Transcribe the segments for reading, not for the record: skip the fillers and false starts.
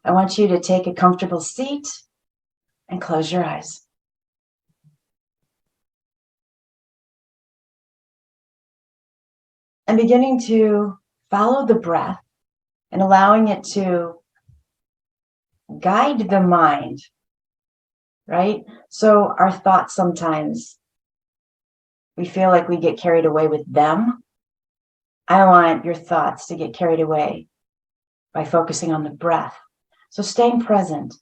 I want you to take a comfortable seat and close your eyes. And beginning to follow the breath and allowing it to guide the mind, right? So our thoughts sometimes, we feel like we get carried away with them. I don't want your thoughts to get carried away by focusing on the breath. So staying present,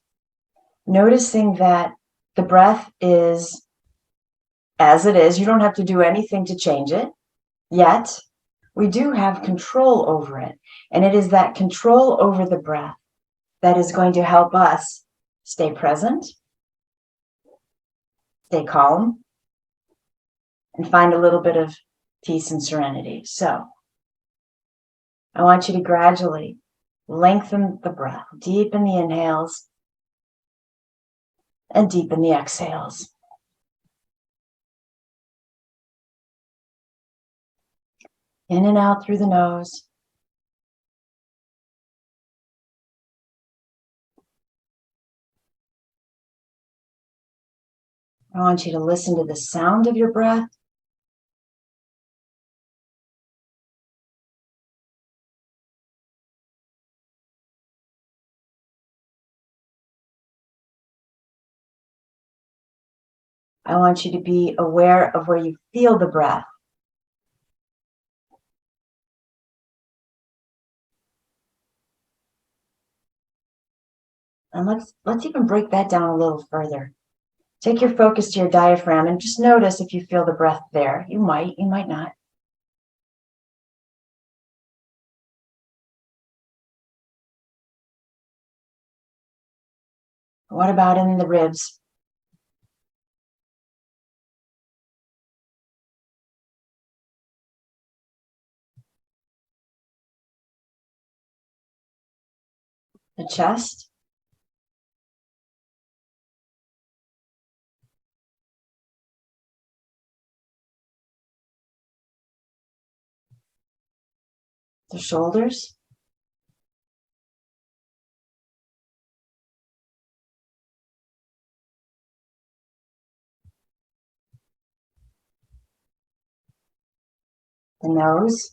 noticing that the breath is as it is. You don't have to do anything to change it yet. We do have control over it. And it is that control over the breath that is going to help us stay present, stay calm, and find a little bit of peace and serenity. So I want you to gradually lengthen the breath, deepen the inhales, and deepen the exhales. In and out through the nose. I want you to listen to the sound of your breath. I want you to be aware of where you feel the breath. And let's even break that down a little further. Take your focus to your diaphragm and just notice if you feel the breath there. You might not. What about in the ribs? The chest? The shoulders? The nose?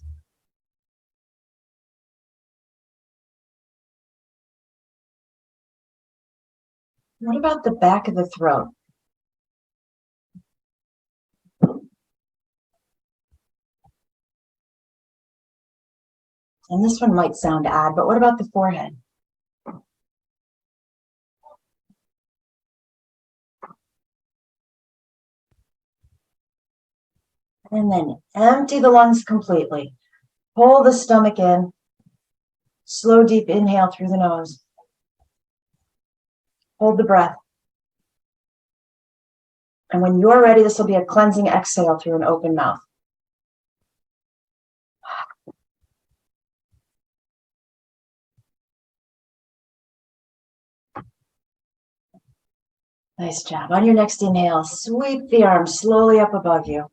What about the back of the throat? And this one might sound odd, but what about the forehead? And then empty the lungs completely. Pull the stomach in. Slow, deep inhale through the nose. Hold the breath. And when you're ready, this will be a cleansing exhale through an open mouth. Nice job. On your next inhale, sweep the arms slowly up above you.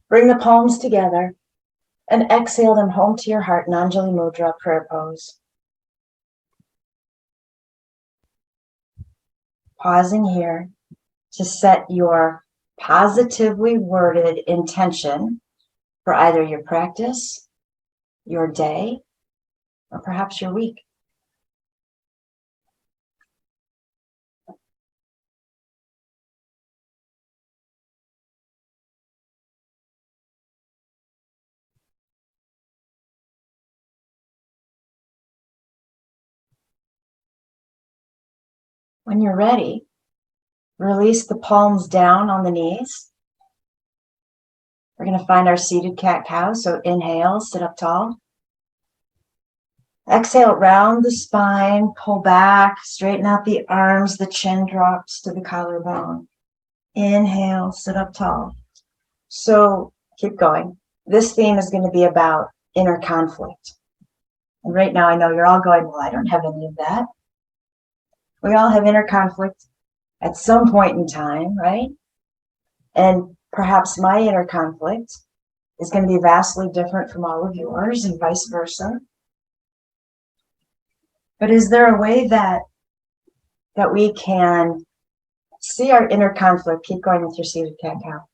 Bring the palms together and exhale them home to your heart in Anjali Mudra, prayer pose. Pausing here to set your positively worded intention for either your practice, your day, or perhaps your week. When you're ready, release the palms down on the knees. We're going to find our seated cat-cow. So inhale, sit up tall. Exhale, round the spine, pull back, straighten out the arms, the chin drops to the collarbone. Inhale, sit up tall. So keep going. This theme is going to be about inner conflict. And right now I know you're all going, well, I don't have any of that. We all have inner conflict at some point in time, right? And perhaps my inner conflict is going to be vastly different from all of yours and vice versa. But is there a way that we can see our inner conflict? Keep going with your seated cat-cow.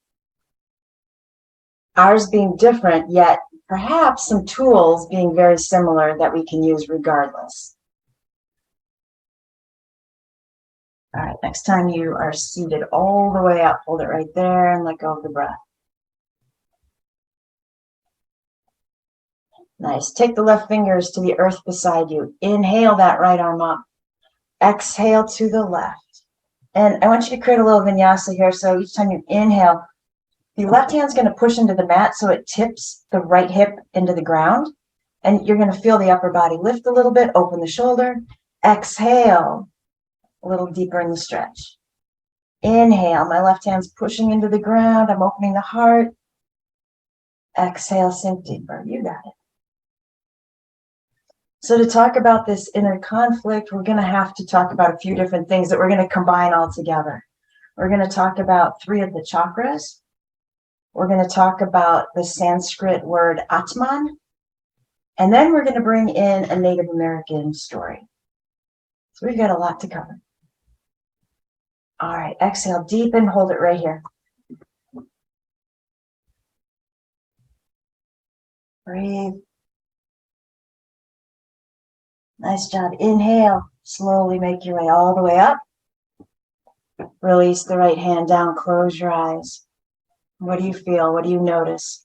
Ours being different, yet perhaps some tools being very similar that we can use regardless. All right, next time you are seated all the way up, hold it right there and let go of the breath. Nice. Take the left fingers to the earth beside you. Inhale that right arm up. Exhale to the left. And I want you to create a little vinyasa here. So each time you inhale, the left hand's going to push into the mat so it tips the right hip into the ground. And you're going to feel the upper body lift a little bit, open the shoulder. Exhale, a little deeper in the stretch. Inhale, my left hand's pushing into the ground. I'm opening the heart. Exhale, sink deeper. You got it. So to talk about this inner conflict, we're going to have to talk about a few different things that we're going to combine all together. We're going to talk about 3 of the chakras. We're going to talk about the Sanskrit word Atman. And then we're going to bring in a Native American story. So we've got a lot to cover. All right, exhale, deepen, hold it right here. Breathe. Nice job. Inhale, slowly make your way all the way up. Release the right hand down, close your eyes. What do you feel? What do you notice?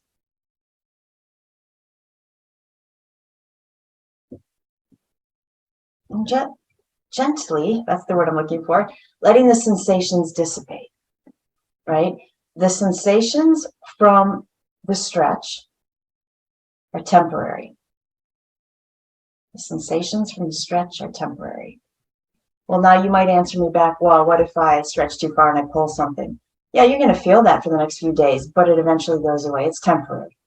And gently, that's the word I'm looking for, letting the sensations dissipate, right? The sensations from the stretch are temporary. The sensations from the stretch are temporary. Well, now you might answer me back, well, what if I stretch too far and I pull something? Yeah, you're going to feel that for the next few days, but it eventually goes away. It's temporary.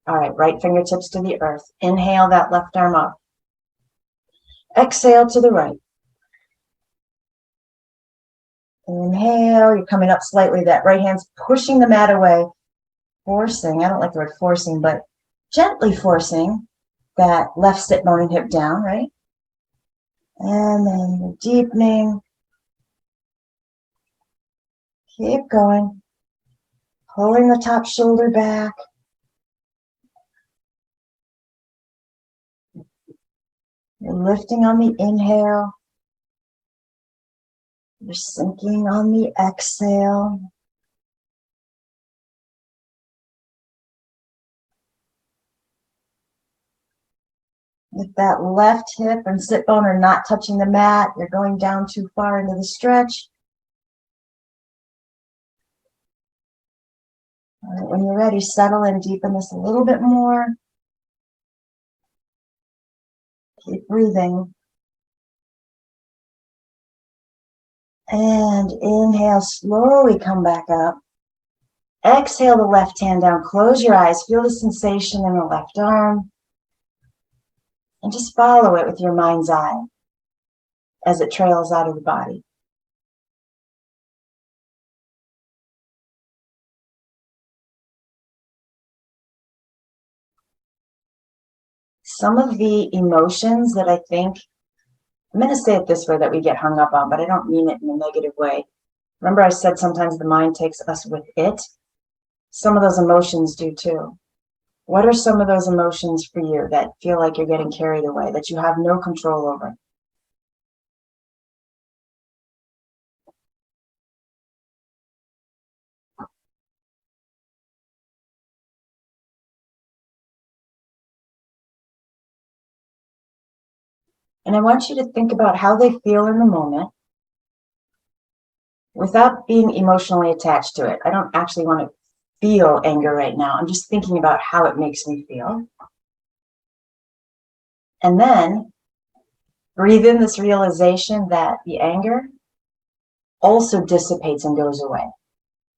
All right, right fingertips to the earth. Inhale that left arm up. Exhale to the right. Inhale, you're coming up slightly. That right hand's pushing the mat away, forcing, I don't like the word forcing, but gently forcing that left sit bone and hip down, right? And then you're deepening. Keep going. Pulling the top shoulder back. You're lifting on the inhale. You're sinking on the exhale. If that left hip and sit bone are not touching the mat, you're going down too far into the stretch. All right, when you're ready, settle and deepen this a little bit more. Keep breathing. And inhale, slowly come back up. Exhale the left hand down, close your eyes, feel the sensation in the left arm. And just follow it with your mind's eye as it trails out of the body. Some of the emotions that I think, I'm going to say it this way, that we get hung up on, but I don't mean it in a negative way. Remember I said sometimes the mind takes us with it? Some of those emotions do too. What are some of those emotions for you that feel like you're getting carried away, that you have no control over? And I want you to think about how they feel in the moment without being emotionally attached to it. I don't actually want to feel anger right now. I'm just thinking about how it makes me feel. And then breathe in this realization that the anger also dissipates and goes away,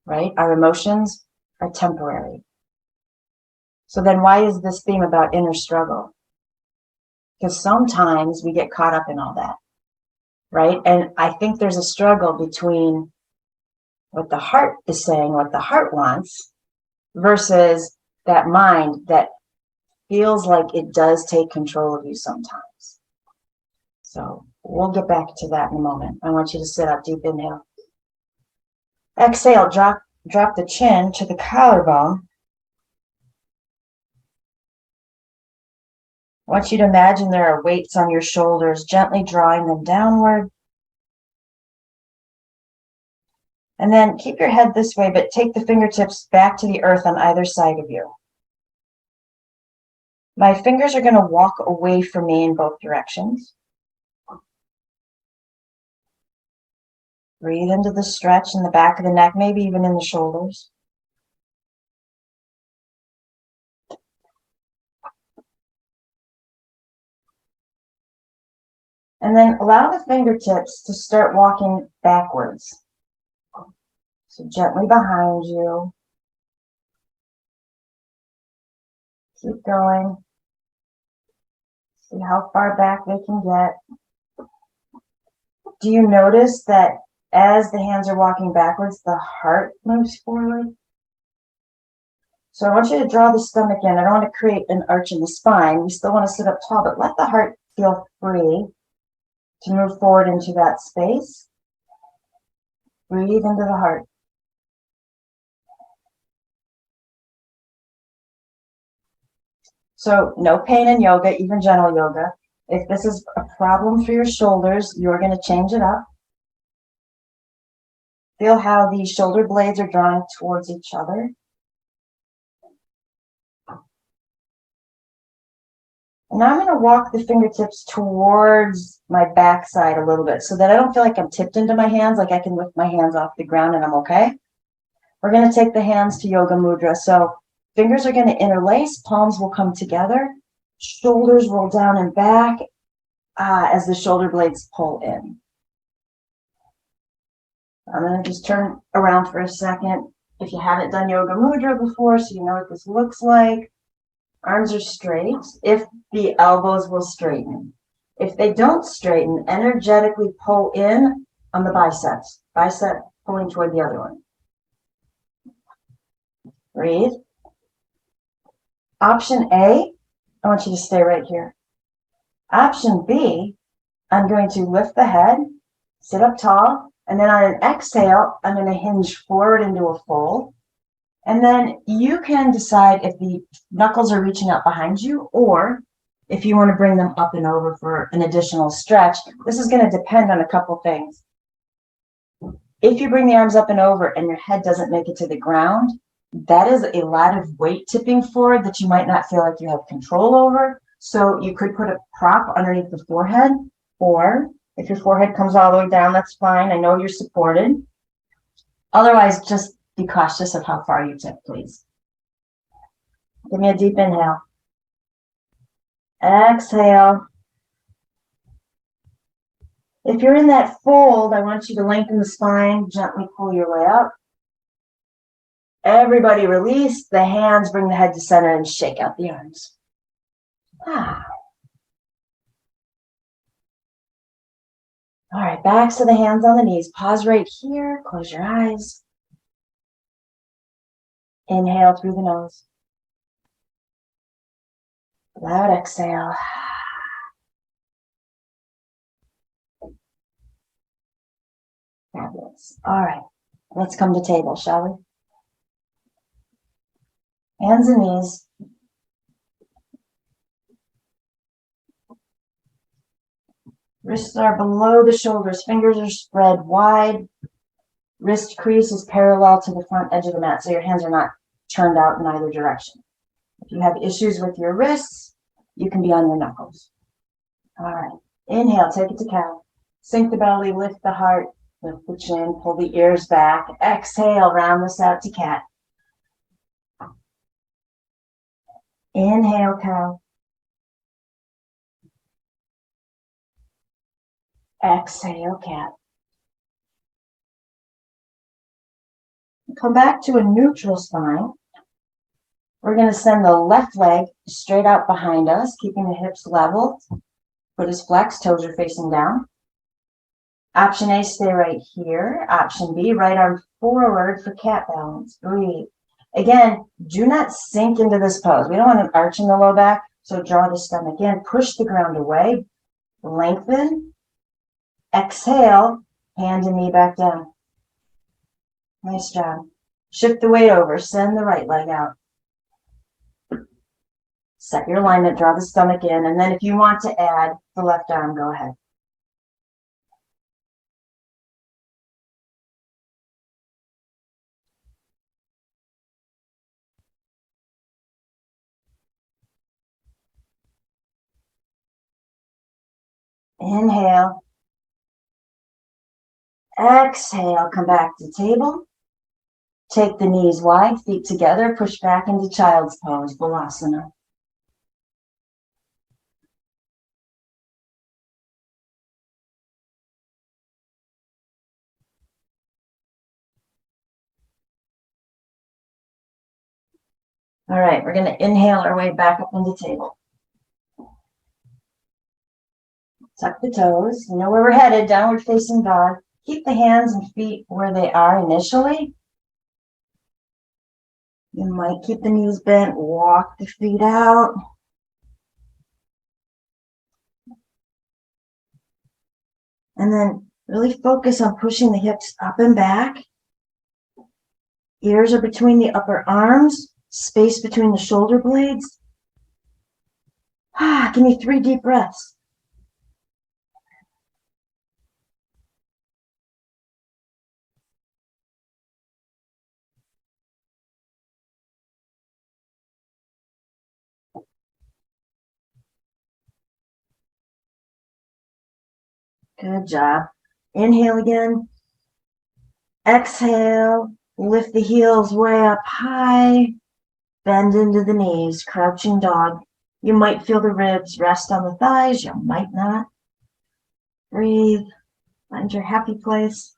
right? Our emotions are temporary. So then why is this theme about inner struggle? Because sometimes we get caught up in all that, right? And I think there's a struggle between what the heart is saying, what the heart wants, versus that mind that feels like it does take control of you sometimes. So we'll get back to that in a moment. I want you to sit up, deep inhale. Exhale, drop the chin to the collarbone. I want you to imagine there are weights on your shoulders, gently drawing them downward. And then keep your head this way, but take the fingertips back to the earth on either side of you. My fingers are going to walk away from me in both directions. Breathe into the stretch in the back of the neck, maybe even in the shoulders. And then allow the fingertips to start walking backwards. So gently behind you. Keep going. See how far back they can get. Do you notice that as the hands are walking backwards, the heart moves forward? So I want you to draw the stomach in. I don't want to create an arch in the spine. We still want to sit up tall, but let the heart feel free to move forward into that space. Breathe into the heart. So no pain in yoga, even gentle yoga. If this is a problem for your shoulders, you're going to change it up. Feel how the shoulder blades are drawing towards each other. And now I'm going to walk the fingertips towards my backside a little bit so that I don't feel like I'm tipped into my hands, like I can lift my hands off the ground and I'm okay. We're going to take the hands to yoga mudra. So fingers are going to interlace, palms will come together, shoulders roll down and back as the shoulder blades pull in. I'm going to just turn around for a second. If you haven't done yoga mudra before, so you know what this looks like. Arms are straight. If the elbows will straighten. If they don't straighten, energetically pull in on the biceps. Bicep pulling toward the other one. Breathe. Option A, I want you to stay right here. Option B, I'm going to lift the head, sit up tall, and then on an exhale, I'm going to hinge forward into a fold. And then you can decide if the knuckles are reaching out behind you or if you want to bring them up and over for an additional stretch. This is going to depend on a couple things. If you bring the arms up and over and your head doesn't make it to the ground, that is a lot of weight tipping forward that you might not feel like you have control over. So you could put a prop underneath the forehead, or if your forehead comes all the way down, that's fine. I know you're supported. Otherwise, just be cautious of how far you tip, please. Give me a deep inhale. Exhale. If you're in that fold, I want you to lengthen the spine, gently pull your way up. Everybody release the hands, bring the head to center, and shake out the arms. All right, backs to the hands on the knees. Pause right here. Close your eyes. Inhale through the nose. Loud exhale. Fabulous. All right, let's come to table, shall we? Hands and knees. Wrists are below the shoulders. Fingers are spread wide. Wrist crease is parallel to the front edge of the mat, so your hands are not turned out in either direction. If you have issues with your wrists, you can be on your knuckles. All right. Inhale, take it to cow. Sink the belly, lift the heart, lift the chin, pull the ears back. Exhale, round this out to cat. Inhale, cow. Exhale, cat. Come back to a neutral spine. We're going to send the left leg straight out behind us, keeping the hips level. Foot is flexed, toes are facing down. Option A, stay right here. Option B, right arm forward for cat balance. Breathe. Again, do not sink into this pose. We don't want an arch in the low back, so draw the stomach in. Push the ground away. Lengthen. Exhale, hand and knee back down. Nice job. Shift the weight over, send the right leg out. Set your alignment, draw the stomach in, and then if you want to add the left arm, go ahead. Inhale. Exhale, come back to table. Take the knees wide, feet together, push back into child's pose, Balasana. All right, we're going to inhale our way back up into table. Tuck the toes. You know where we're headed, downward facing dog. Keep the hands and feet where they are initially. You might keep the knees bent, walk the feet out. And then really focus on pushing the hips up and back. Ears are between the upper arms, space between the shoulder blades. Give me 3 deep breaths. Good job. Inhale again. Exhale. Lift the heels way up high. Bend into the knees. Crouching dog. You might feel the ribs rest on the thighs. You might not. Breathe. Find your happy place.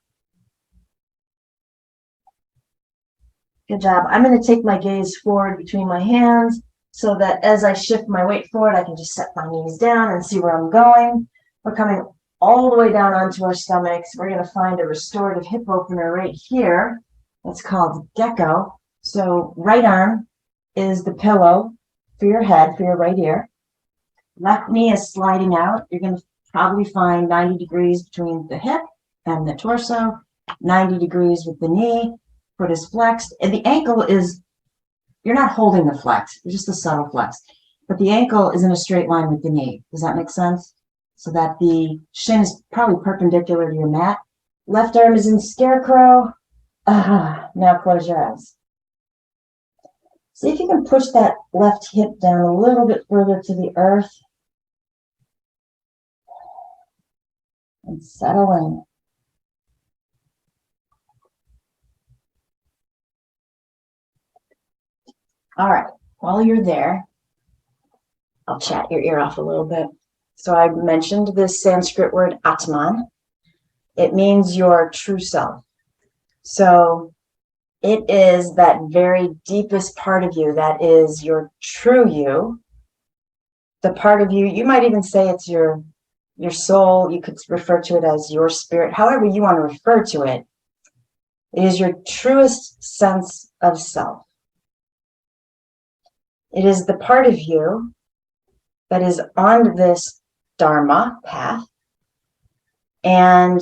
Good job. I'm going to take my gaze forward between my hands so that as I shift my weight forward, I can just set my knees down and see where I'm going. We're coming all the way down onto our stomachs. We're going to find a restorative hip opener right here. It's called gecko. So right arm is the pillow for your head, for your right ear. Left knee is sliding out. You're going to probably find 90 degrees between the hip and the torso, 90 degrees with the knee. Foot is flexed. And the ankle is, you're not holding the flex, it's just a subtle flex. But the ankle is in a straight line with the knee. Does that make sense? So that the shin is probably perpendicular to your mat. Left arm is in scarecrow. Now close your eyes. See if you can push that left hip down a little bit further to the earth. And settle in. All right, while you're there, I'll chat your ear off a little bit. So I mentioned this Sanskrit word Atman. It means your true self. So it is that very deepest part of you that is your true you. The part of you, you might even say it's your soul. You could refer to it as your spirit, however you want to refer to it. It is your truest sense of self. It is the part of you that is on this Dharma path, and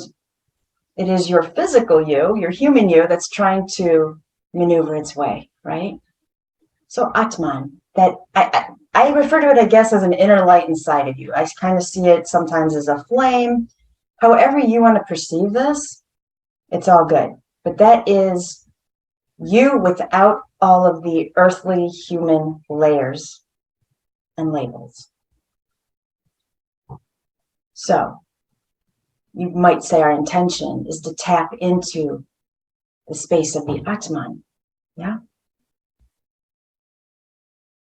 it is your physical you, your human you, that's trying to maneuver its way, right? So Atman, that I refer to it, I guess, as an inner light inside of you. I kind of see it sometimes as a flame. However you want to perceive this, it's all good. But that is you without all of the earthly human layers and labels. So you might say our intention is to tap into the space of the Atman. Yeah.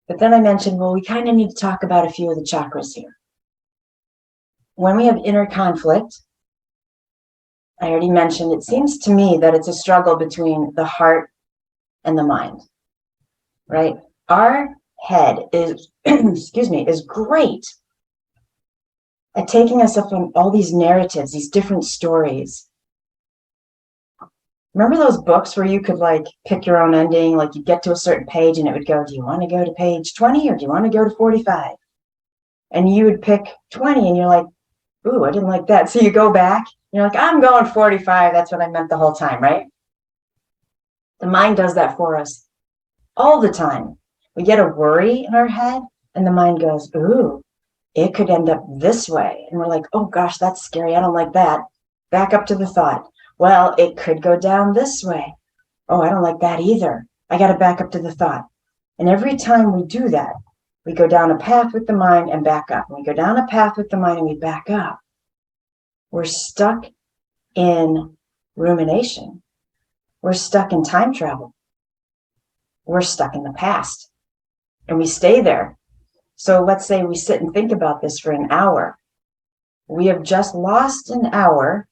But then I mentioned, well, we kind of need to talk about a few of the chakras here. When we have inner conflict, I already mentioned, it seems to me that it's a struggle between the heart and the mind, right? Our head is, excuse me, is great at taking us up on all these narratives, these different stories. Remember those books where you could like pick your own ending, like you get to a certain page and it would go, do you want to go to page 20 or do you want to go to 45? And you would pick 20 and you're like, Ooh, I didn't like that. So you go back, you're like, I'm going 45. That's what I meant the whole time, right? The mind does that for us all the time. We get a worry in our head, and the mind goes, ooh, it could end up this way. And we're like, oh gosh, that's scary. I don't like that. Back up to the thought. Well, it could go down this way. Oh, I don't like that either. I got to back up to the thought. And every time we do that, we go down a path with the mind and back up. And we go down a path with the mind and we back up. We're stuck in rumination. We're stuck in time travel. We're stuck in the past. And we stay there. So let's say we sit and think about this for an hour. We have just lost an hour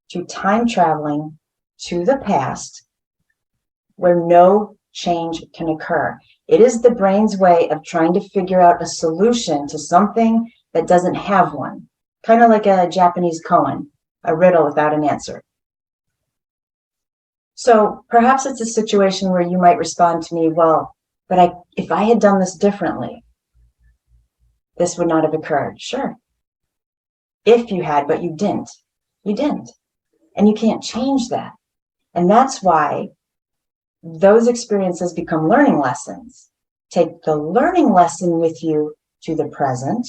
to time traveling to the past where no change can occur. It is the brain's way of trying to figure out a solution to something that doesn't have one. Kind of like a Japanese koan, a riddle without an answer. So perhaps it's a situation where you might respond to me, well, but if I had done this differently, this would not have occurred. Sure. If you had, but you didn't. You didn't. And you can't change that. And that's why those experiences become learning lessons. Take the learning lesson with you to the present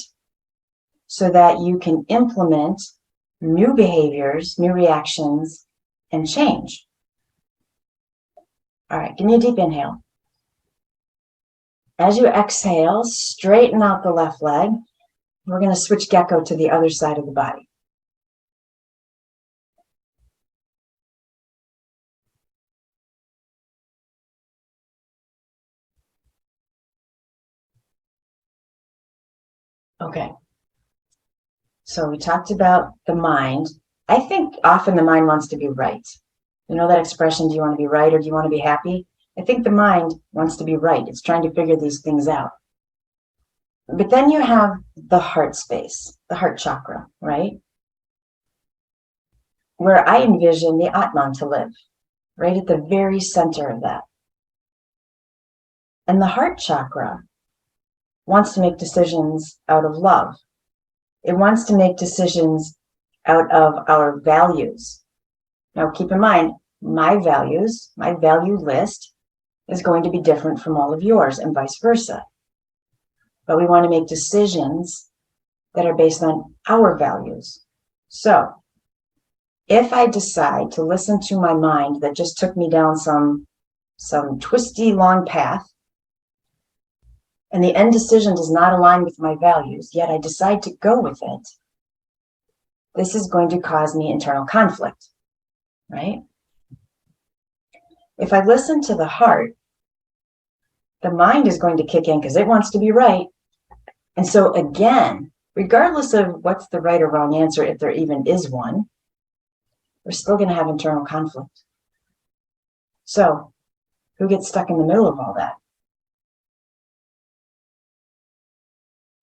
so that you can implement new behaviors, new reactions, and change. All right, give me a deep inhale. As you exhale, straighten out the left leg. We're going to switch gecko to the other side of the body. Okay. So we talked about the mind. I think often the mind wants to be right. You know that expression, do you want to be right or do you want to be happy? I think the mind wants to be right. It's trying to figure these things out. But then you have the heart space, the heart chakra, right? Where I envision the Atman to live, right at the very center of that. And the heart chakra wants to make decisions out of love. It wants to make decisions out of our values. Now, keep in mind, my values, my value list is going to be different from all of yours and vice versa. But we want to make decisions that are based on our values. So if I decide to listen to my mind that just took me down some twisty long path, and the end decision does not align with my values, yet I decide to go with it, this is going to cause me internal conflict, right? If I listen to the heart, the mind is going to kick in because it wants to be right. And so again, regardless of what's the right or wrong answer, if there even is one, we're still going to have internal conflict. So who gets stuck in the middle of all that?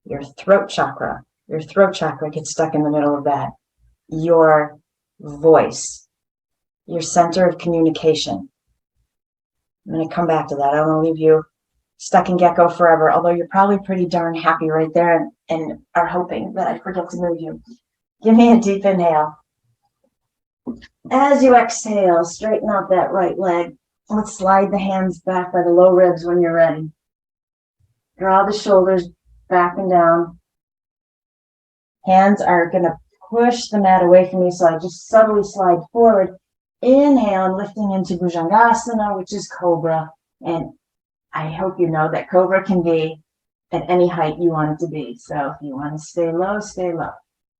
Your throat chakra. Your throat chakra gets stuck in the middle of that. Your voice, your center of communication. I'm going to come back to that. I don't want to leave you stuck in gecko forever, although you're probably pretty darn happy right there and are hoping that I forget to move you. Give me a deep inhale. As you exhale, straighten out that right leg. Let's slide the hands back by the low ribs when you're ready. Draw the shoulders back and down. Hands are going to push the mat away from you, so I just subtly slide forward. Inhale and lifting into Bhujangasana, which is Cobra. And I hope you know that Cobra can be at any height you want it to be. So if you want to stay low, stay low.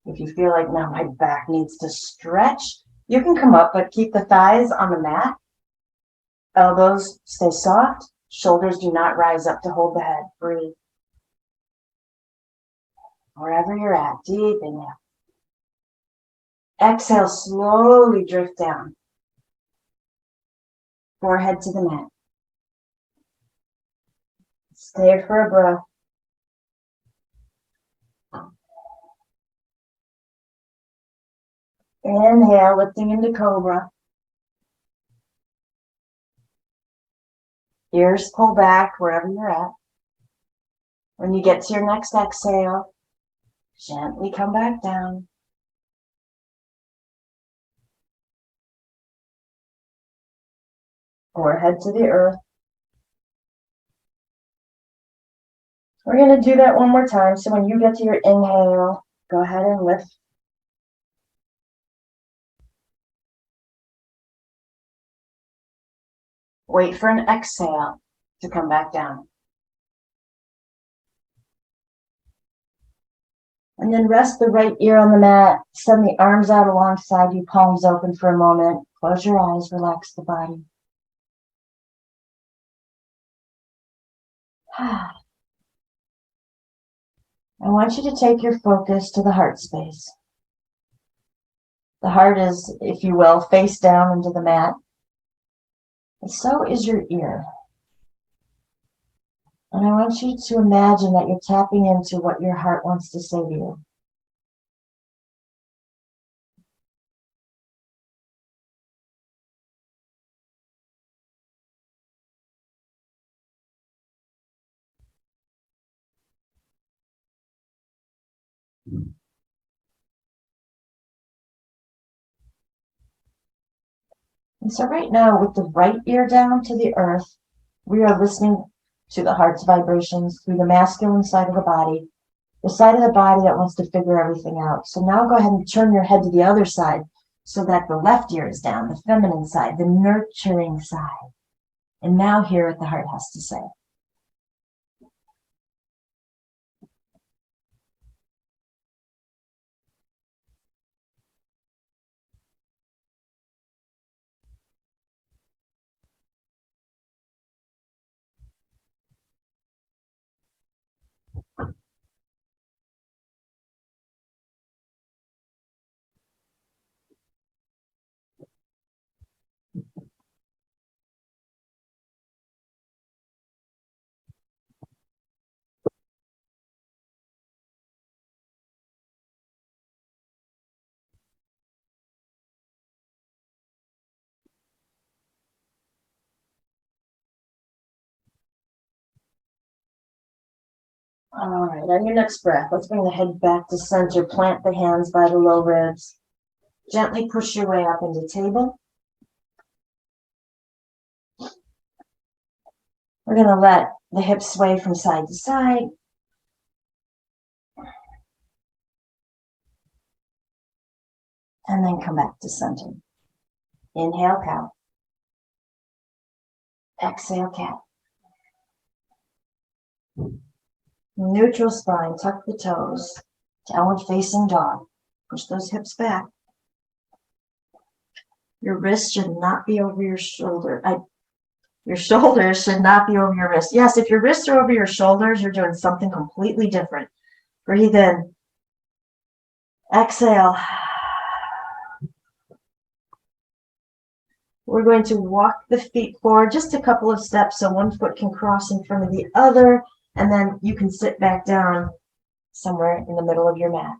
If you feel like now my back needs to stretch, you can come up, but keep the thighs on the mat. Elbows stay soft. Shoulders do not rise up to hold the head. Breathe. Wherever you're at, deep inhale. Exhale, slowly drift down. Forehead to the mat. Stay for a breath. Inhale, lifting into Cobra. Ears pull back wherever you're at. When you get to your next exhale, Gently come back down. Forehead to the earth. We're going to do that one more time. So when you get to your inhale, go ahead and lift. Wait for an exhale to come back down. And then rest the right ear on the mat. Send the arms out alongside you, palms open for a moment. Close your eyes, relax the body. I want you to take your focus to the heart space. The heart is, if you will, face down into the mat. And so is your ear. And I want you to imagine that you're tapping into what your heart wants to say to you. And so right now, with the right ear down to the earth, we are listening to the heart's vibrations through the masculine side of the body, the side of the body that wants to figure everything out. So now go ahead and turn your head to the other side so that the left ear is down, the feminine side, the nurturing side. And now hear what the heart has to say. All right, on your next breath, let's bring the head back to center. Plant the hands by the low ribs. Gently push your way up into table. We're going to let the hips sway from side to side. And then come back to center. Inhale, cow. Exhale, cat. Neutral spine, tuck the toes. Downward facing dog. Push those hips back. Your wrist should not be over your shoulder. Your shoulders should not be over your wrists. Yes, if your wrists are over your shoulders, you're doing something completely different. Breathe in. Exhale. We're going to walk the feet forward just a couple of steps so one foot can cross in front of the other, and then you can sit back down somewhere in the middle of your mat.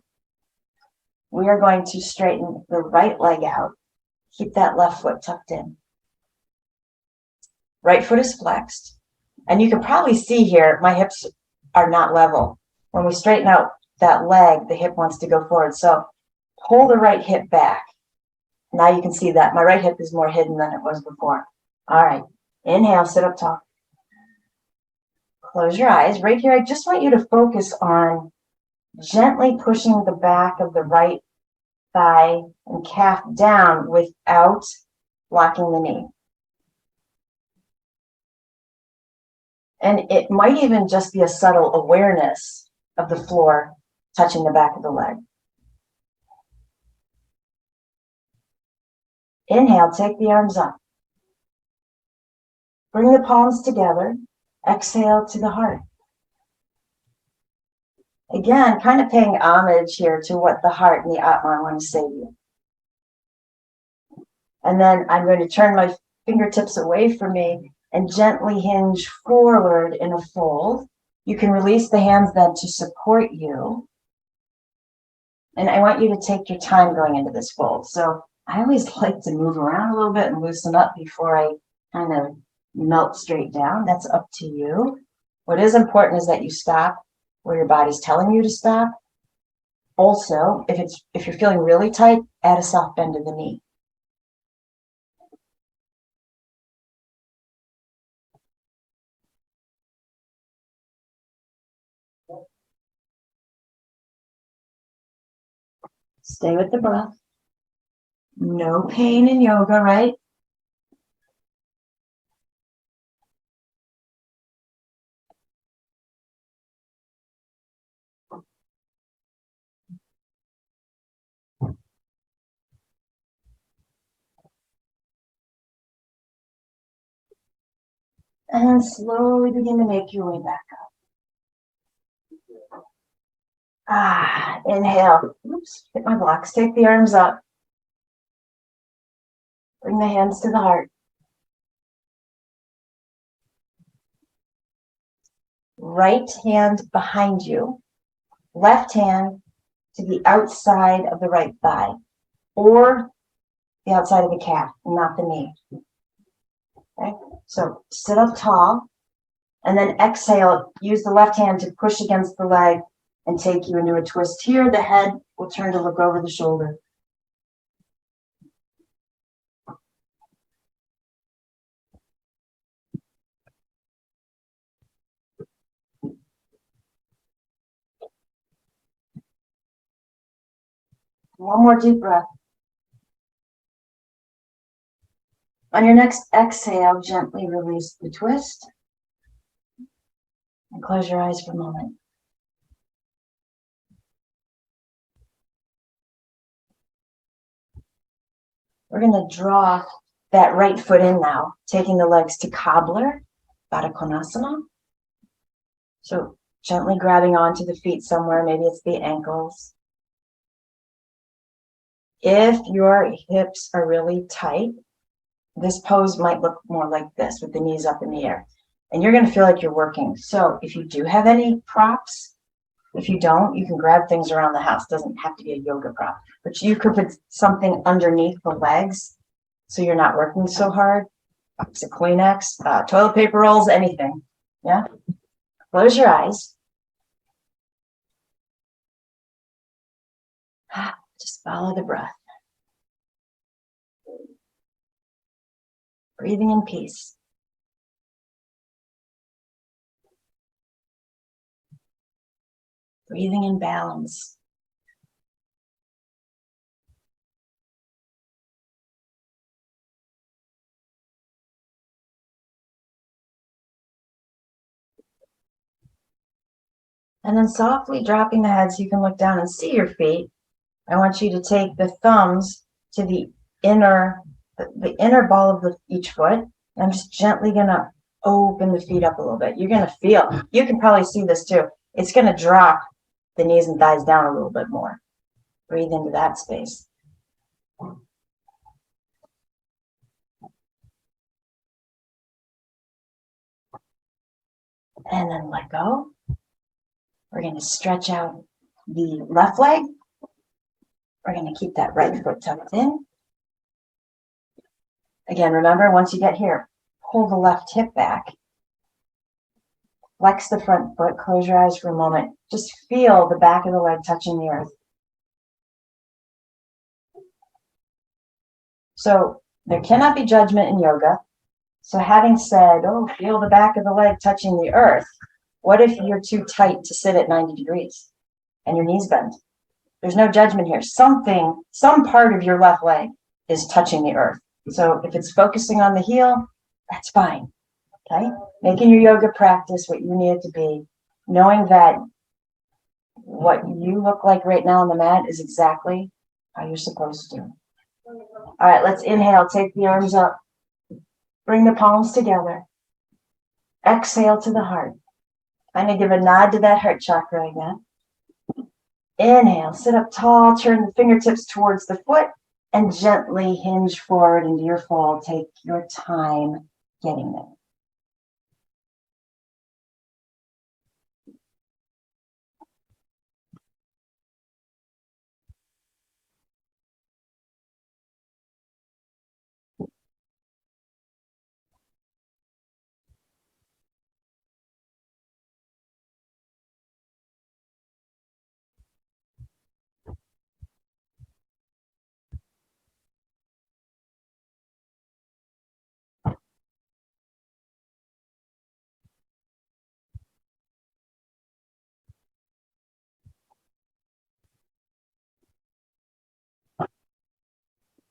We are going to straighten the right leg out. Keep that left foot tucked in. Right foot is flexed. And you can probably see here, my hips are not level. When we straighten out that leg, the hip wants to go forward. So pull the right hip back. Now you can see that my right hip is more hidden than it was before. All right. Inhale, sit up tall. Close your eyes. Right here, I just want you to focus on gently pushing the back of the right thigh and calf down without locking the knee. And it might even just be a subtle awareness of the floor touching the back of the leg. Inhale, take the arms up. Bring the palms together. Exhale to the heart. Again, kind of paying homage here to what the heart and the Atman want to say to you. And then I'm going to turn my fingertips away from me and gently hinge forward in a fold. You can release the hands then to support you. And I want you to take your time going into this fold. So I always like to move around a little bit and loosen up before I kind of melt straight down. That's up to you. What is important is that you stop where your body's telling you to stop. Also, if you're feeling really tight, add a soft bend in the knee. Stay with the breath. No pain in yoga, right? And then slowly begin to make your way back up. Inhale. Oops, hit my blocks. Take the arms up. Bring the hands to the heart. Right hand behind you. Left hand to the outside of the right thigh or the outside of the calf, not the knee. Okay, so sit up tall and then exhale. Use the left hand to push against the leg and take you into a twist here. The head will turn to look over the shoulder. One more deep breath. On your next exhale, gently release the twist and close your eyes for a moment. We're going to draw that right foot in now, taking the legs to cobbler, Baddha Konasana. So gently grabbing onto the feet somewhere, maybe it's the ankles. If your hips are really tight, this pose might look more like this with the knees up in the air. And you're going to feel like you're working. So if you do have any props, if you don't, you can grab things around the house. It doesn't have to be a yoga prop. But you could put something underneath the legs so you're not working so hard. Box of Kleenex, toilet paper rolls, anything. Yeah? Close your eyes. Just follow the breath. Breathing in peace. Breathing in balance. And then softly dropping the head so you can look down and see your feet. I want you to take the thumbs to the inner ball of each foot. And I'm just gently going to open the feet up a little bit. You're going to feel, you can probably see this too. It's going to drop the knees and thighs down a little bit more. Breathe into that space. And then let go. We're going to stretch out the left leg. We're going to keep that right foot tucked in. Again, remember, once you get here, pull the left hip back. Flex the front foot. Close your eyes for a moment. Just feel the back of the leg touching the earth. So there cannot be judgment in yoga. So having said, oh, feel the back of the leg touching the earth, what if you're too tight to sit at 90 degrees and your knees bend? There's no judgment here. Some part of your left leg is touching the earth. So if it's focusing on the heel, that's fine. Okay? Making your yoga practice what you need it to be, knowing that what you look like right now on the mat is exactly how you're supposed to. All right, let's inhale. Take the arms up. Bring the palms together. Exhale to the heart. I'm going to give a nod to that heart chakra again. Inhale, sit up tall, turn the fingertips towards the foot, and gently hinge forward into your fold. Take your time getting there.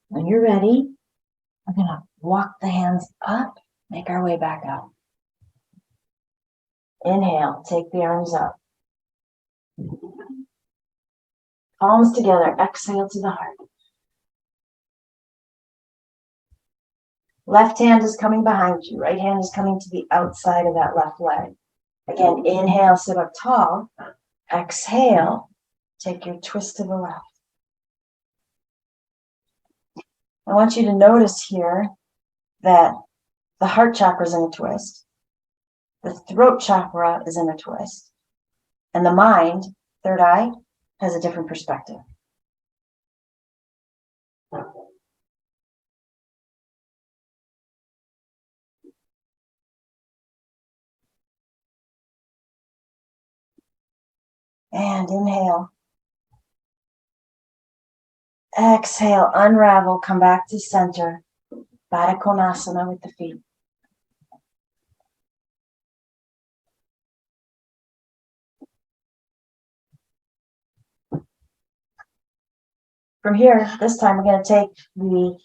When you're ready, we're going to walk the hands up, make our way back up. Inhale, take the arms up. Palms together, exhale to the heart. Left hand is coming behind you. Right hand is coming to the outside of that left leg. Again, inhale, sit up tall. Exhale, take your twist to the left. I want you to notice here that the heart chakra is in a twist. The throat chakra is in a twist. And the mind, third eye, has a different perspective. And inhale. Exhale, unravel, come back to center. Baddha Konasana with the feet. From here, this time we're going to take the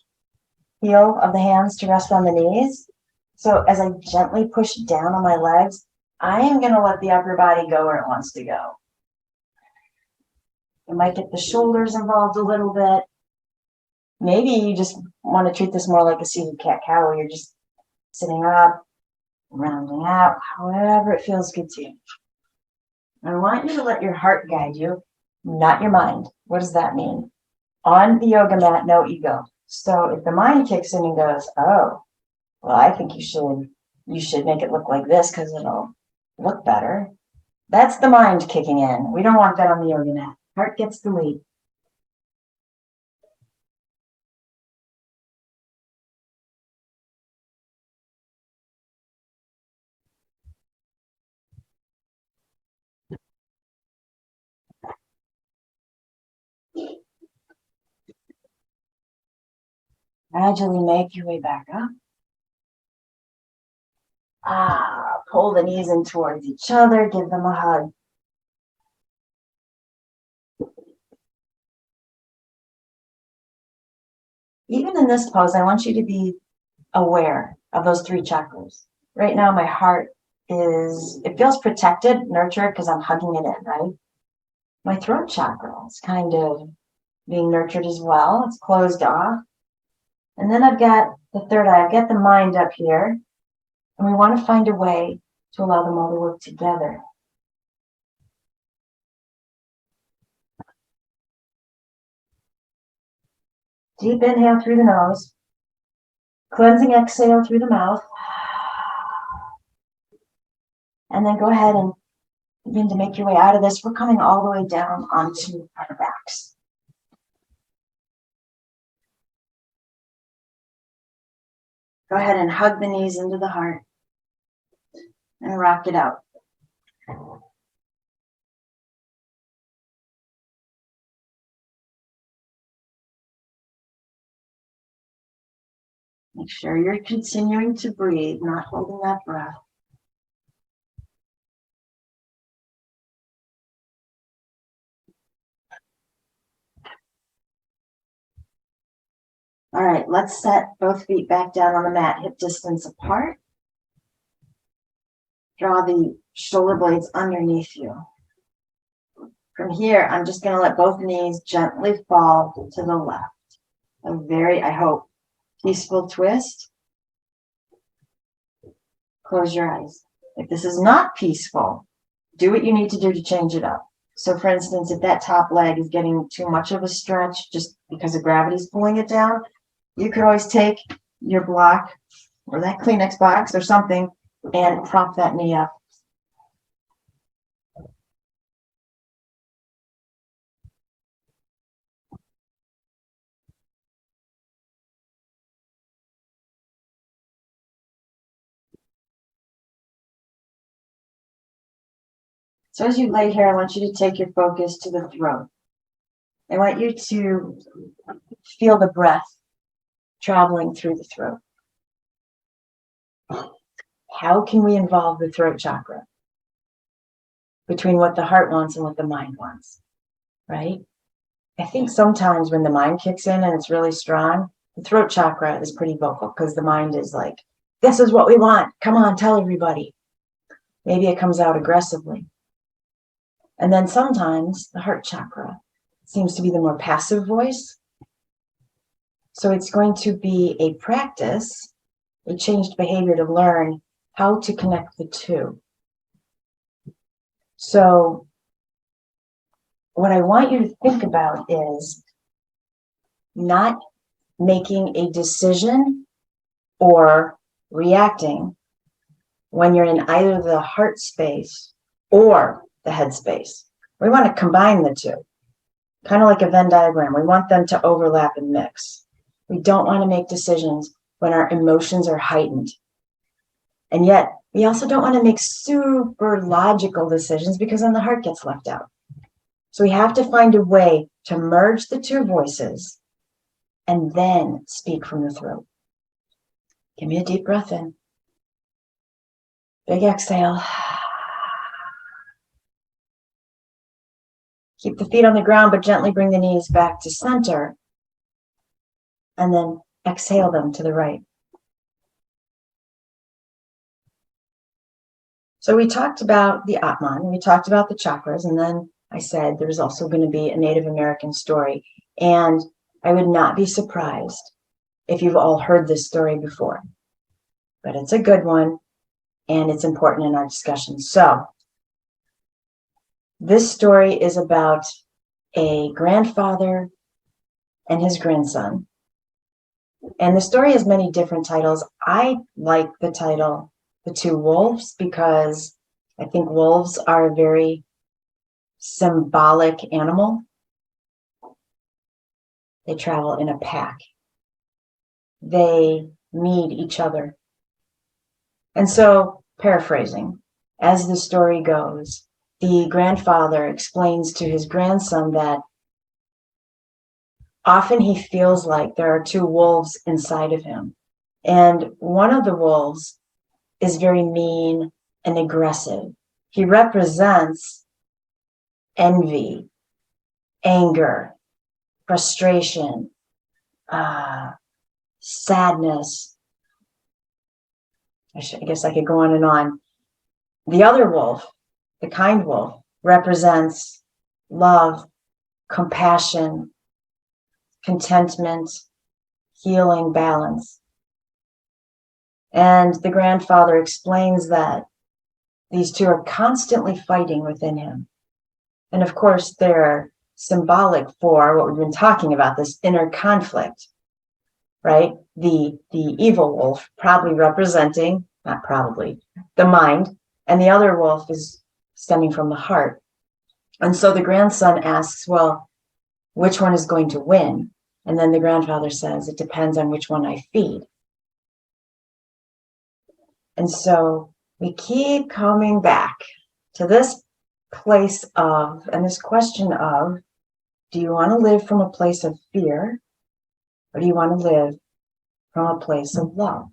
heel of the hands to rest on the knees. So as I gently push down on my legs, I am going to let the upper body go where it wants to go. You might get the shoulders involved a little bit. Maybe you just want to treat this more like a seated cat-cow where you're just sitting up, rounding out, however it feels good to you. I want you to let your heart guide you, not your mind. What does that mean? On the yoga mat, no ego. So if the mind kicks in and goes, oh, well, I think you should make it look like this because it'll look better. That's the mind kicking in. We don't want that on the yoga mat. Heart gets the lead. Gradually make your way back up. Pull the knees in towards each other. Give them a hug. Even in this pose, I want you to be aware of those three chakras. Right now, my heart it feels protected, nurtured, because I'm hugging it in, right? My throat chakra is kind of being nurtured as well. It's closed off. And then I've got the third eye. I've got the mind up here. And we want to find a way to allow them all to work together. Deep inhale through the nose. Cleansing exhale through the mouth. And then go ahead and begin to make your way out of this. We're coming all the way down onto our backs. Go ahead and hug the knees into the heart and rock it out. Make sure you're continuing to breathe, not holding that breath. All right, let's set both feet back down on the mat, hip distance apart. Draw the shoulder blades underneath you. From here, I'm just going to let both knees gently fall to the left. A very, I hope, peaceful twist. Close your eyes. If this is not peaceful, do what you need to do to change it up. So for instance, if that top leg is getting too much of a stretch just because of gravity is pulling it down, you could always take your block or that Kleenex box or something and prop that knee up. So as you lay here, I want you to take your focus to the throat. I want you to feel the breath traveling through the throat. How can we involve the throat chakra between what the heart wants and what the mind wants, right? I think sometimes when the mind kicks in and it's really strong, The throat chakra is pretty vocal because the mind is like, this is what we want. Come on, tell everybody. Maybe it comes out aggressively. And then sometimes the heart chakra seems to be the more passive voice. So it's going to be a practice, a changed behavior to learn how to connect the two. So what I want you to think about is not making a decision or reacting when you're in either the heart space or the head space. We want to combine the two, kind of like a Venn diagram. We want them to overlap and mix. We don't want to make decisions when our emotions are heightened. And yet, we also don't want to make super logical decisions because then the heart gets left out. So we have to find a way to merge the two voices and then speak from the throat. Give me a deep breath in. Big exhale. Keep the feet on the ground, but gently bring the knees back to center. And then exhale them to the right. So we talked about the Atman, we talked about the chakras, and then I said there's also going to be a Native American story. And I would not be surprised if you've all heard this story before. But it's a good one, and it's important in our discussion. So this story is about a grandfather and his grandson. And the story has many different titles. I like the title, The Two Wolves, because I think wolves are a very symbolic animal. They travel in a pack. They need each other. And so, paraphrasing, as the story goes, the grandfather explains to his grandson that often he feels like there are two wolves inside of him. And one of the wolves is very mean and aggressive. He represents envy, anger, frustration, sadness. I guess I could go on and on. The other wolf, the kind wolf, represents love, compassion, contentment, healing, balance. And the grandfather explains that these two are constantly fighting within him. And of course, they're symbolic for what we've been talking about, this inner conflict, right? The evil wolf probably representing, not probably, the mind, and the other wolf is stemming from the heart. And so the grandson asks, well, which one is going to win? And then the grandfather says, it depends on which one I feed. And so we keep coming back to this place of, and this question of, do you want to live from a place of fear, or do you want to live from a place of love?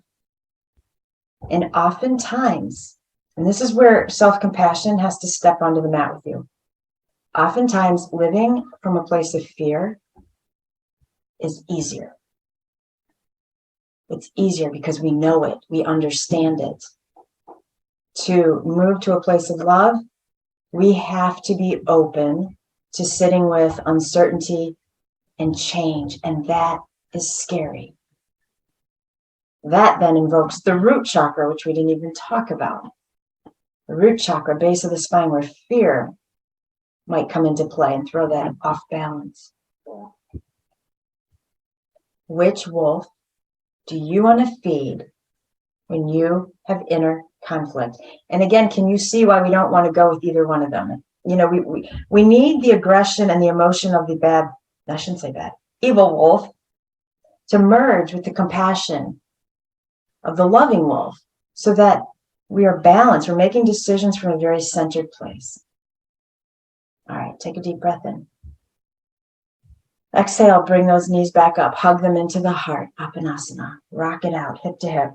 And oftentimes, and this is where self-compassion has to step onto the mat with you. Oftentimes, living from a place of fear is easier. It's easier because we know it, we understand it. To move to a place of love, we have to be open to sitting with uncertainty and change, and that is scary. That then invokes the root chakra, which we didn't even talk about. The root chakra, base of the spine, where fear might come into play and throw that off balance. Which wolf do you want to feed when you have inner conflict? And again, can you see why we don't want to go with either one of them? You know, we need the aggression and the emotion of the bad, I shouldn't say bad, evil wolf to merge with the compassion of the loving wolf so that we are balanced. We're making decisions from a very centered place. All right, take a deep breath in. Exhale, bring those knees back up. Hug them into the heart. Apanasana. Rock it out, hip to hip.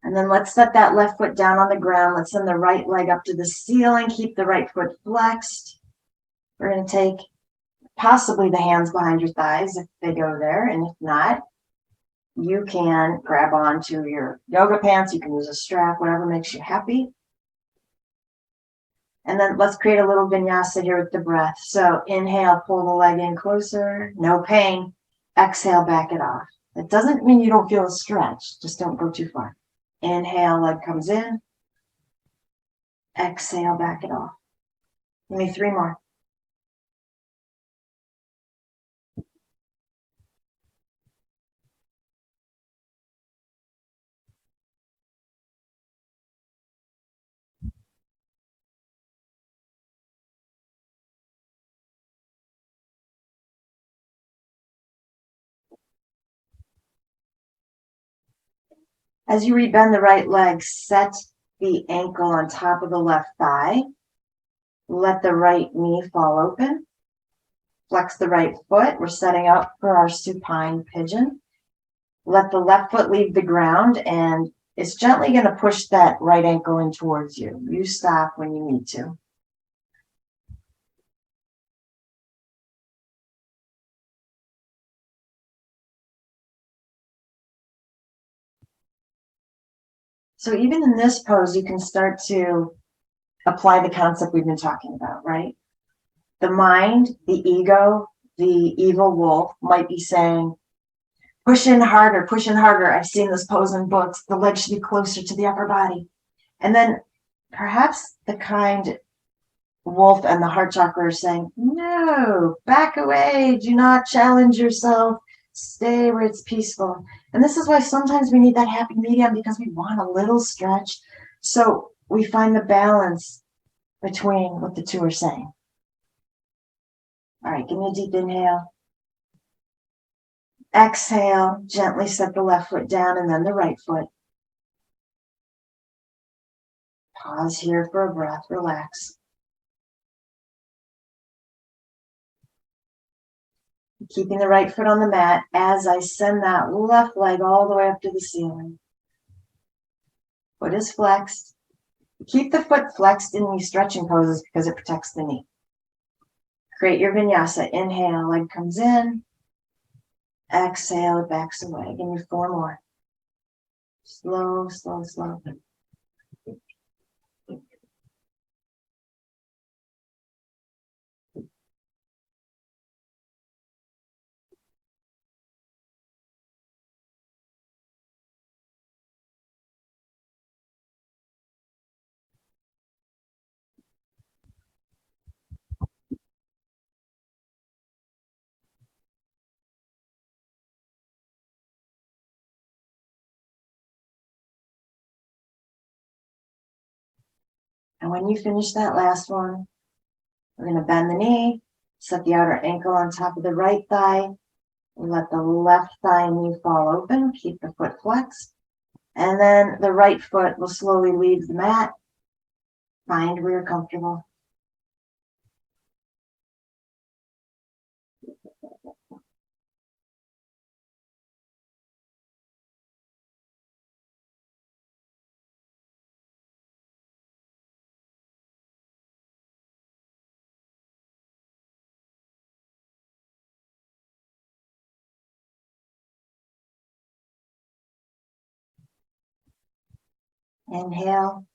And then let's set that left foot down on the ground. Let's send the right leg up to the ceiling. Keep the right foot flexed. We're going to take possibly the hands behind your thighs if they go there. And if not, you can grab onto your yoga pants. You can use a strap, whatever makes you happy. And then let's create a little vinyasa here with the breath. So inhale, pull the leg in closer. No pain. Exhale, back it off. That doesn't mean you don't feel a stretch. Just don't go too far. Inhale, leg comes in. Exhale, back it off. Give me 3 more. As you rebend the right leg, set the ankle on top of the left thigh. Let the right knee fall open. Flex the right foot. We're setting up for our supine pigeon. Let the left foot leave the ground, and it's gently going to push that right ankle in towards you. You stop when you need to. So even in this pose, you can start to apply the concept we've been talking about, right? The mind, the ego, the evil wolf might be saying, push in harder, push in harder. I've seen this pose in books. The leg should be closer to the upper body. And then perhaps the kind wolf and the heart chakra are saying, no, back away. Do not challenge yourself. Stay where it's peaceful. And this is why sometimes we need that happy medium, because we want a little stretch. So we find the balance between what the two are saying. All right, give me a deep inhale. Exhale, gently set the left foot down and then the right foot. Pause here for a breath, relax. Keeping the right foot on the mat as I send that left leg all the way up to the ceiling. Foot is flexed. Keep the foot flexed in these stretching poses because it protects the knee. Create your vinyasa. Inhale, leg comes in. Exhale, it backs away. Give me 4 more. Slow, slow, slow. And when you finish that last one, we're going to bend the knee, set the outer ankle on top of the right thigh, let the left thigh and knee fall open, keep the foot flexed, and then the right foot will slowly leave the mat. Find where you're comfortable. Inhale.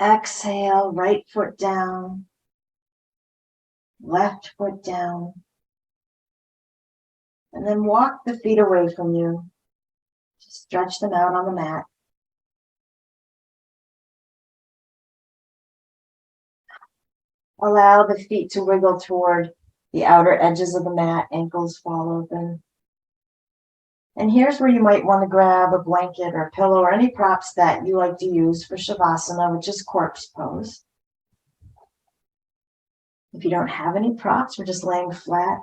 Exhale, right foot down, left foot down. And then walk the feet away from you. Just stretch them out on the mat. Allow the feet to wiggle toward the outer edges of the mat. Ankles fall open. And here's where you might want to grab a blanket or a pillow or any props that you like to use for Shavasana, which is corpse pose. If you don't have any props, we're just laying flat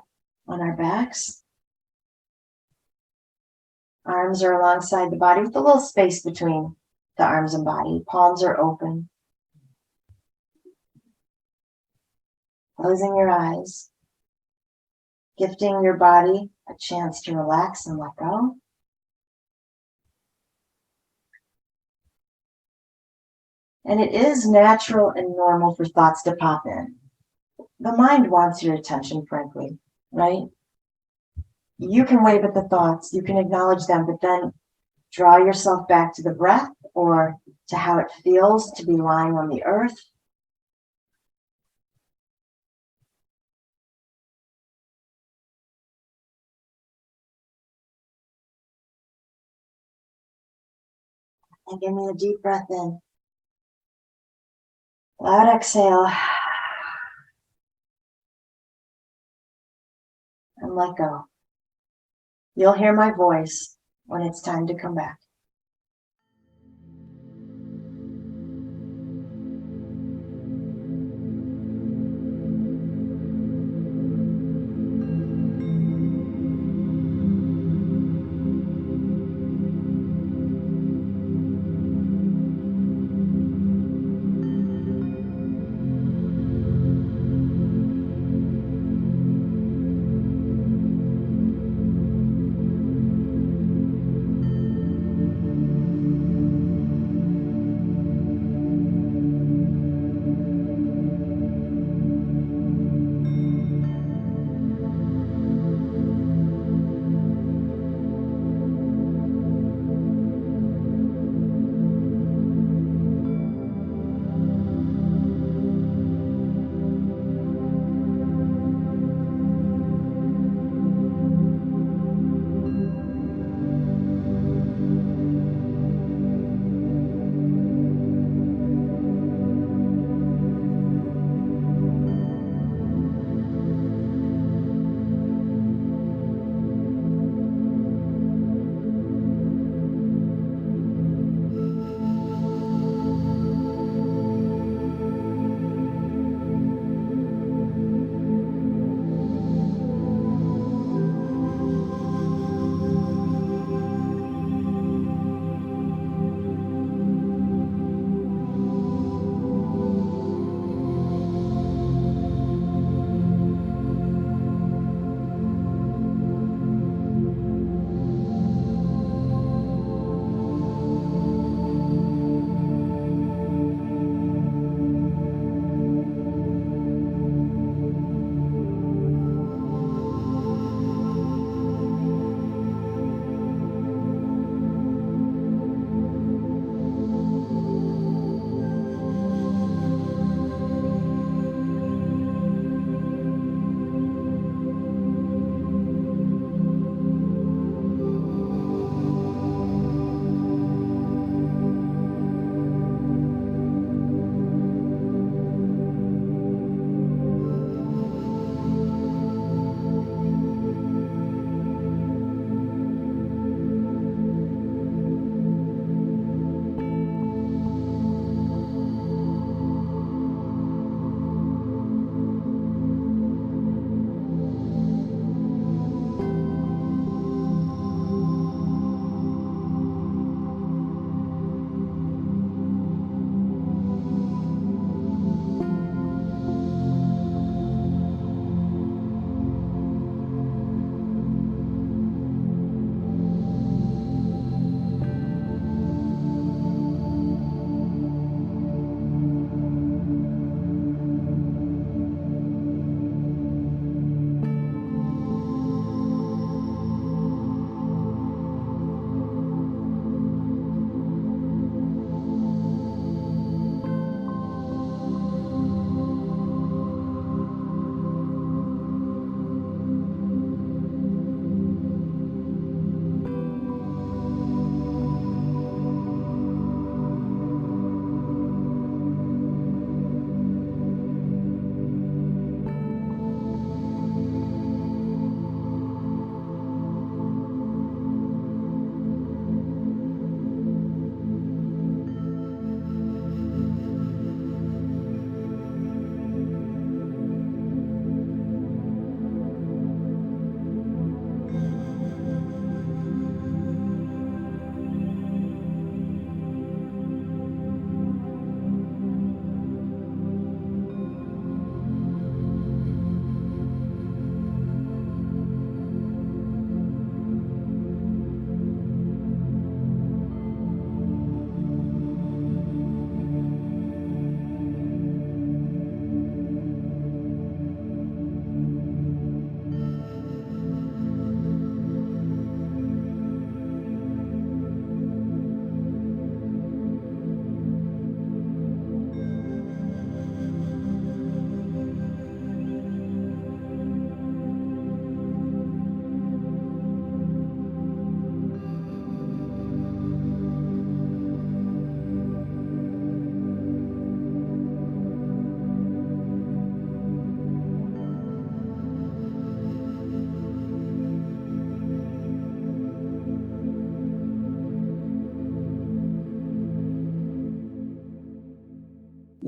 on our backs. Arms are alongside the body with a little space between the arms and body. Palms are open. Closing your eyes. Gifting your body a chance to relax and let go. And it is natural and normal for thoughts to pop in. The mind wants your attention, frankly, right? You can wave at the thoughts, you can acknowledge them, but then draw yourself back to the breath or to how it feels to be lying on the earth. And give me a deep breath in. Loud exhale. And let go. You'll hear my voice when it's time to come back.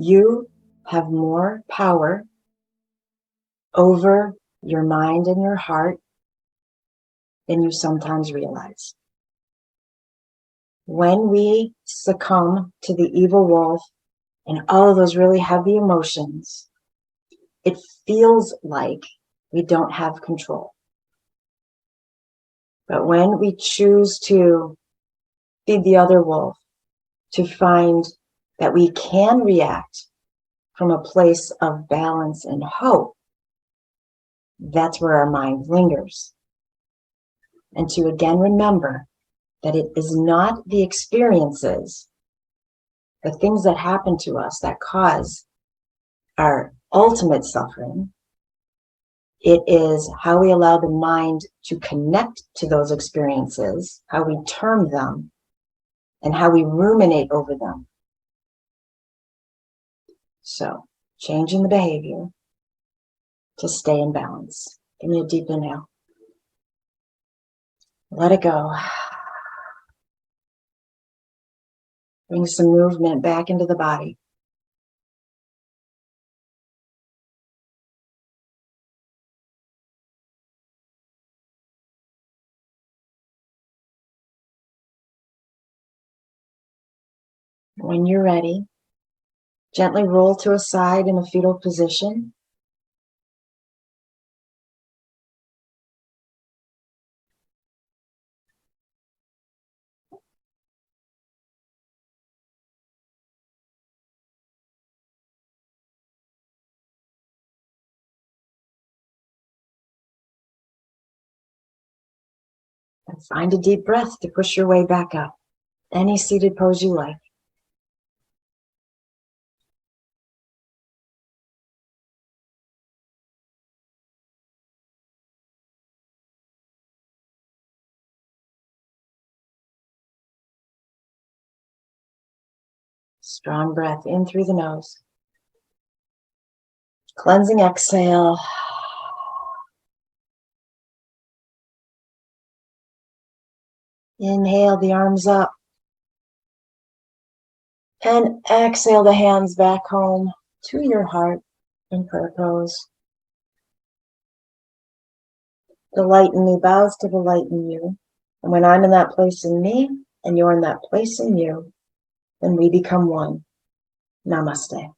you have more power over your mind and your heart than you sometimes realize. When we succumb to the evil wolf and all of those really heavy emotions, it feels like we don't have control. But when we choose to feed the other wolf, to find that we can react from a place of balance and hope, that's where our mind lingers. And to again remember that it is not the experiences, the things that happen to us that cause our ultimate suffering. It is how we allow the mind to connect to those experiences, how we term them, and how we ruminate over them. So, changing the behavior to stay in balance. Give me a deep inhale. Let it go. Bring some movement back into the body. When you're ready, gently roll to a side in a fetal position. And find a deep breath to push your way back up. Any seated pose you like. Strong breath in through the nose. Cleansing exhale. Inhale the arms up. And exhale the hands back home to your heart in prayer pose. The light in me bows to the light in you. And when I'm in that place in me, and you're in that place in you, then we become one. Namaste.